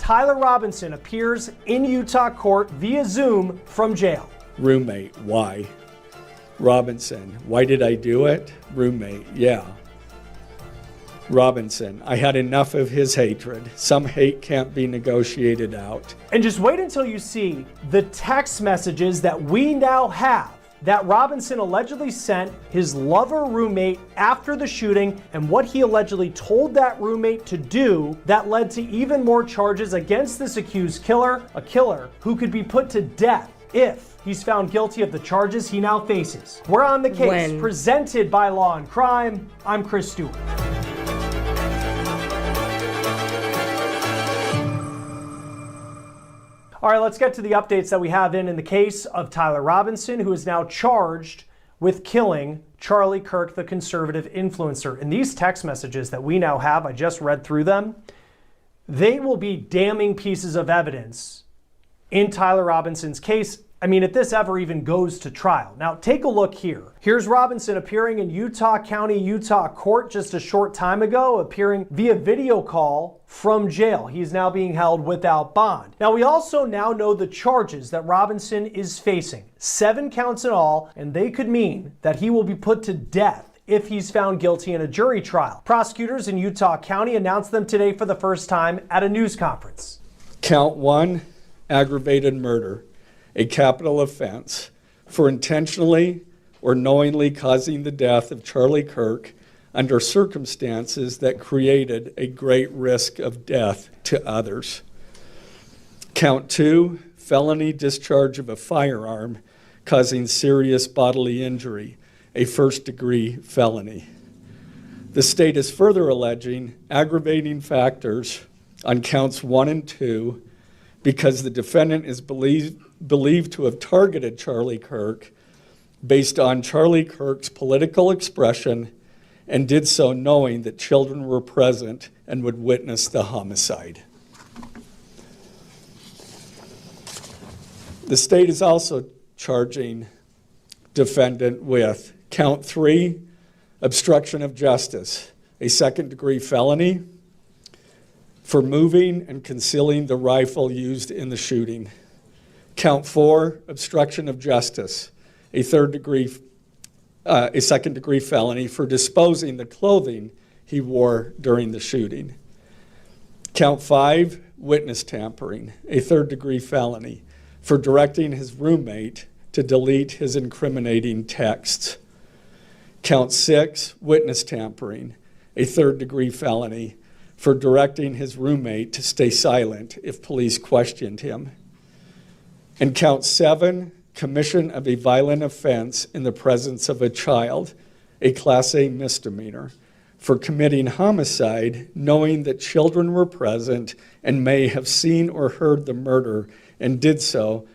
Tyler Robinson appears in Utah court via Zoom from jail. Roommate, why? Robinson, why did I do it? Roommate, yeah. Robinson, I had enough of his hatred. Some hate can't be negotiated out. And just wait until you see the text messages that we now have that Robinson allegedly sent his lover roommate after the shooting and what he allegedly told that roommate to do that led to even more charges against this accused killer, a killer who could be put to death if he's found guilty of the charges he now faces. We're on the case, presented by Law and Crime. I'm Chris Stewart. All right, let's get to the updates that we have in the case of Tyler Robinson, who is now charged with killing Charlie Kirk, the conservative influencer. And these text messages that we now have, I just read through them, they will be damning pieces of evidence in Tyler Robinson's case. I mean, if this ever even goes to trial. Now, take a look here. Here's Robinson appearing in Utah County, Utah court just a short time ago, appearing via video call from jail. He's now being held without bond. Now, we also now know the charges that Robinson is facing. 7 counts in all, and they could mean that he will be put to death if he's found guilty in a jury trial. Prosecutors in Utah County announced them today for the first time at a news conference. Count 1, aggravated murder, a capital offense for intentionally or knowingly causing the death of Charlie Kirk under circumstances that created a great risk of death to others. Count 2, felony discharge of a firearm causing serious bodily injury, a first-degree felony. The state is further alleging aggravating factors on counts 1 and 2 because the defendant is believed to have targeted Charlie Kirk based on Charlie Kirk's political expression and did so knowing that children were present and would witness the homicide. The state is also charging defendant with count 3, obstruction of justice, a second-degree felony for moving and concealing the rifle used in the shooting. Count 4, obstruction of justice, a second-degree felony for disposing the clothing he wore during the shooting. Count 5, witness tampering, a third-degree felony for directing his roommate to delete his incriminating texts. Count 6, witness tampering, a third-degree felony for directing his roommate to stay silent if police questioned him. And count 7, commission of a violent offense in the presence of a child, a Class A misdemeanor, for committing homicide knowing that children were present and may have seen or heard the murder and did so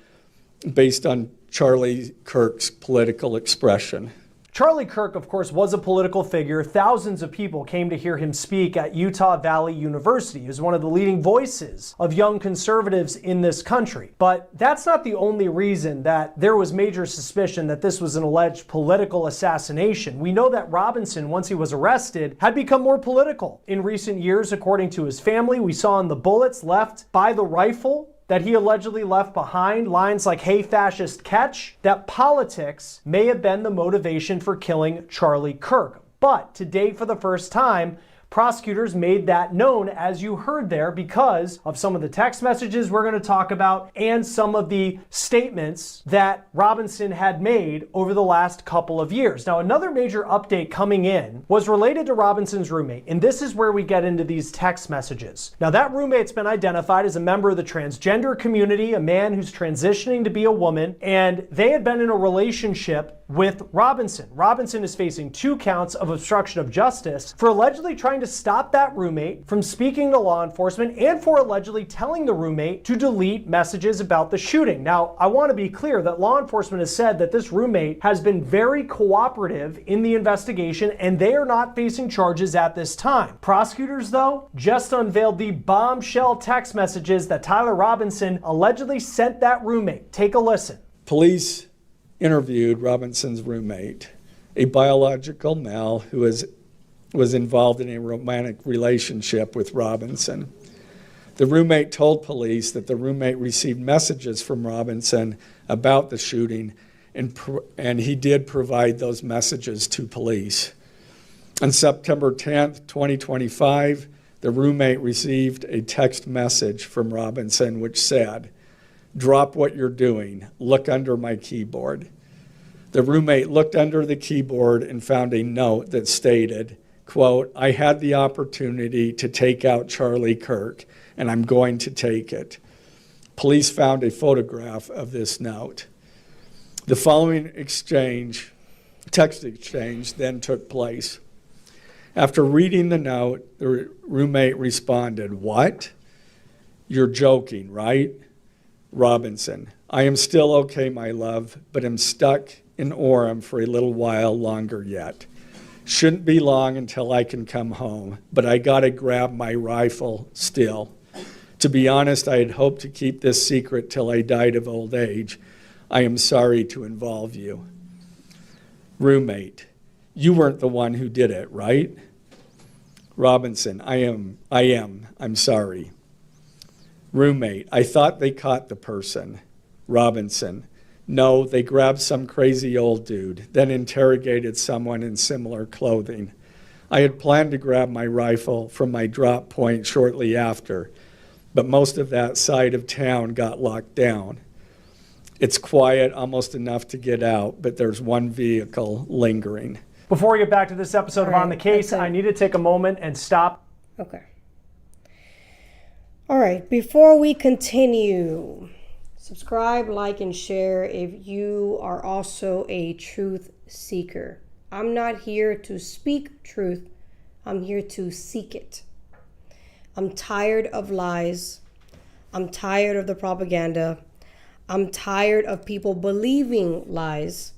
based on Charlie Kirk's political expression. Charlie Kirk, of course, was a political figure. Thousands of people came to hear him speak at Utah Valley University. He was one of the leading voices of young conservatives in this country. But that's not the only reason that there was major suspicion that this was an alleged political assassination. We know that Robinson, once he was arrested, had become more political in recent years, according to his family. We saw in the bullets left by the rifle that he allegedly left behind lines like, "Hey, fascist, catch," that politics may have been the motivation for killing Charlie Kirk. But today, for the first time, prosecutors made that known, as you heard there, because of some of the text messages we're going to talk about and some of the statements that Robinson had made over the last couple of years. Now, another major update coming in was related to Robinson's roommate, and this is where we get into these text messages. Now, that roommate's been identified as a member of the transgender community, a man who's transitioning to be a woman, and they had been in a relationship with Robinson. Robinson is facing 2 counts of obstruction of justice for allegedly trying to stop that roommate from speaking to law enforcement and for allegedly telling the roommate to delete messages about the shooting. Now, I want to be clear that law enforcement has said that this roommate has been very cooperative in the investigation and they are not facing charges at this time. Prosecutors, though, just unveiled the bombshell text messages that Tyler Robinson allegedly sent that roommate. Take a listen. Police interviewed Robinson's roommate, a biological male who was involved in a romantic relationship with Robinson. The roommate told police that the roommate received messages from Robinson about the shooting, and he did provide those messages to police. On September 10th, 2025, the roommate received a text message from Robinson which said, "Drop what you're doing. Look under my keyboard." The roommate looked under the keyboard and found a note that stated, quote, "I had the opportunity to take out Charlie Kirk, and I'm going to take it." Police found a photograph of this note. The following text exchange, then took place. After reading the note, the roommate responded, "What? You're joking, right?" Robinson, "I am still okay, my love, but am stuck in Orem for a little while longer yet. Shouldn't be long until I can come home, but I gotta grab my rifle still. To be honest, I had hoped to keep this secret till I died of old age. I am sorry to involve you." Roommate, "You weren't the one who did it, right?" Robinson, I am. I'm sorry." Roommate, "I thought they caught the person." Robinson, "No, they grabbed some crazy old dude, then interrogated someone in similar clothing. I had planned to grab my rifle from my drop point shortly after, but most of that side of town got locked down. It's quiet, almost enough to get out, but there's one vehicle lingering." Before we get back to this episode of On the Case, I need to take a moment and stop. Okay. All right, before we continue, subscribe, like, and share if you are also a truth seeker. I'm not here to speak truth. I'm here to seek it. I'm tired of lies. I'm tired of the propaganda. I'm tired of people believing lies.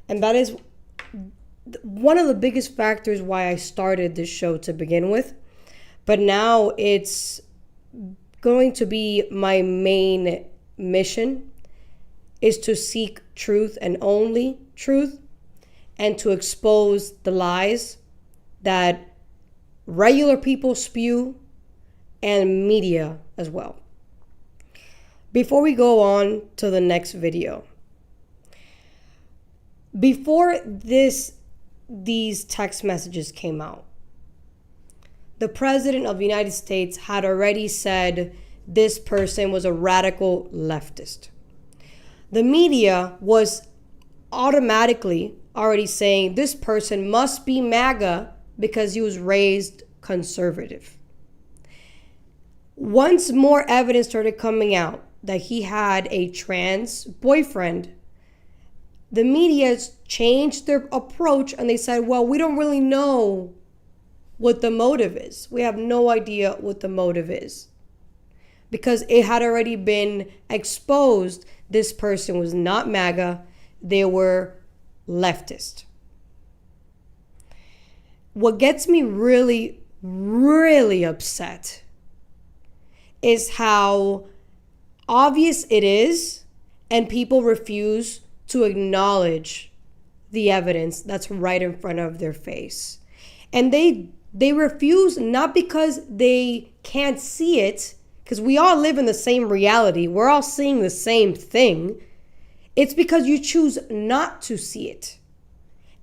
And that is one of the biggest factors why I started this show to begin with. But now it's going to be my main mission, is to seek truth and only truth, and to expose the lies that regular people spew and media as well. Before we go on to the next video, before these text messages came out, the President of the United States had already said this person was a radical leftist. The media was automatically already saying this person must be MAGA because he was raised conservative. Once more evidence started coming out that he had a trans boyfriend, the media changed their approach and they said, well, we don't really know what the motive is. We have no idea what the motive is. Because it had already been exposed, this person was not MAGA, they were leftist. What gets me really, really upset is how obvious it is, and people refuse to acknowledge the evidence that's right in front of their face. And they refuse not because they can't see it, because we all live in the same reality. We're all seeing the same thing. It's because you choose not to see it.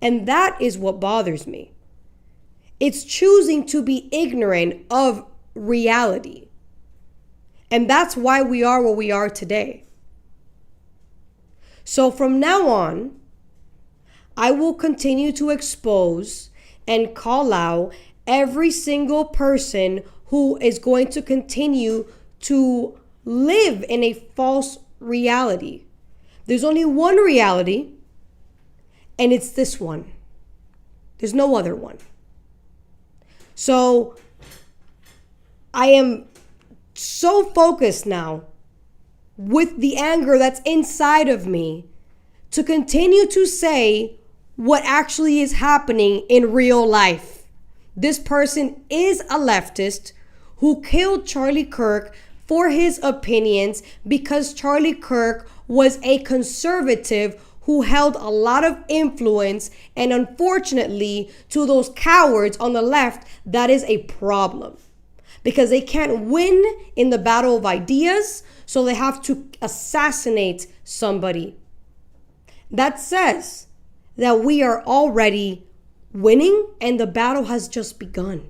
And that is what bothers me. It's choosing to be ignorant of reality. And that's why we are where we are today. So from now on, I will continue to expose and call out every single person who is going to continue to live in a false reality. There's only one reality, and it's this one. There's no other one. So I am so focused now with the anger that's inside of me to continue to say what actually is happening in real life. This person is a leftist who killed Charlie Kirk for his opinions because Charlie Kirk was a conservative who held a lot of influence, and unfortunately, to those cowards on the left, that is a problem. because they can't win in the battle of ideas, so they have to assassinate somebody. That says that we are already winning and the battle has just begun.